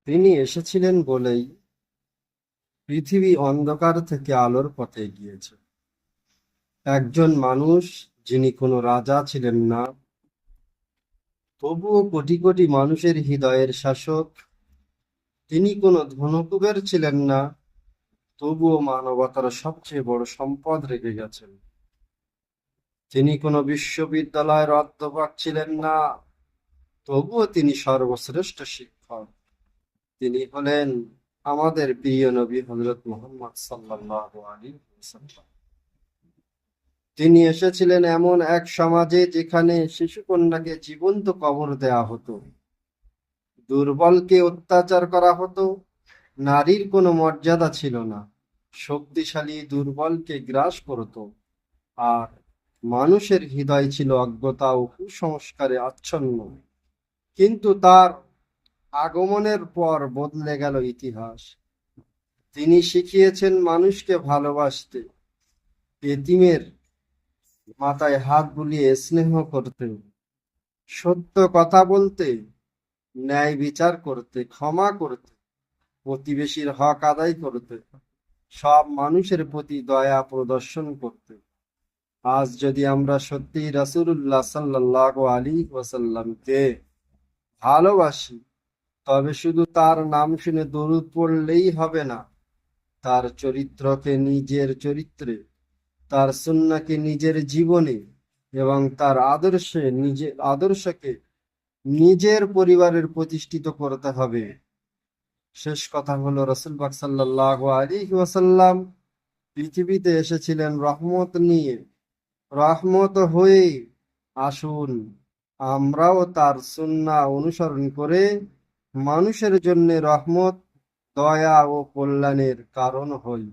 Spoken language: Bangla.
তিনি এসেছিলেন বলেই পৃথিবী অন্ধকার থেকে আলোর পথে এগিয়েছে। একজন মানুষ যিনি কোনো রাজা ছিলেন না, তবুও কোটি কোটি মানুষের হৃদয়ের শাসক। তিনি কোনো ধনকুবের ছিলেন না, তবুও মানবতার সবচেয়ে বড় সম্পদ রেখে গেছেন। তিনি কোনো বিশ্ববিদ্যালয়ের অধ্যাপক ছিলেন না, তবুও তিনি সর্বশ্রেষ্ঠ শিক্ষক। তিনি হলেন আমাদের প্রিয় নবী হযরত মুহাম্মদ সাল্লাল্লাহু আলাইহি ওয়াসাল্লাম। তিনি এসেছিলেন এমন এক সমাজে যেখানে শিশুকন্যাকে জীবন্ত কবর দেয়া হতো, দুর্বলকে অত্যাচার করা হতো, নারীর কোনো মর্যাদা ছিল না, শক্তিশালী দুর্বলকে গ্রাস করত, আর মানুষের হৃদয় ছিল অজ্ঞতা ও কুসংস্কারে আচ্ছন্ন। কিন্তু তার আগমনের পর বদলে গেল ইতিহাস। তিনি শিখিয়েছেন মানুষকে ভালোবাসতে, এতিমের মাথায় হাত বুলিয়ে স্নেহ করতে, সত্য কথা বলতে, ন্যায় বিচার করতে, ক্ষমা করতে, প্রতিবেশীর হক আদায় করতে, সব মানুষের প্রতি দয়া প্রদর্শন করতে। আজ যদি আমরা সত্যি রাসূলুল্লাহ সাল্লাল্লাহু আলাইহি ওয়াসাল্লামকে ভালোবাসি, তবে শুধু তার নাম শুনে দরুদ পড়লেই হবে না। তার চরিত্রকে নিজের চরিত্রে, তার সুন্নাহকে নিজের জীবনে এবং তার আদর্শকে নিজের পরিবারের প্রতিষ্ঠিত করতে হবে। শেষ কথা হলো, রাসূল পাক সাল্লাল্লাহু আলাইহি ওয়াসাল্লাম পৃথিবীতে এসেছিলেন রহমত নিয়ে, রহমত হয়ে। আসুন আমরাও তার সুন্নাহ অনুসরণ করে মানুষের জন্য রহমত, দয়া ও কল্যাণের কারণ হই।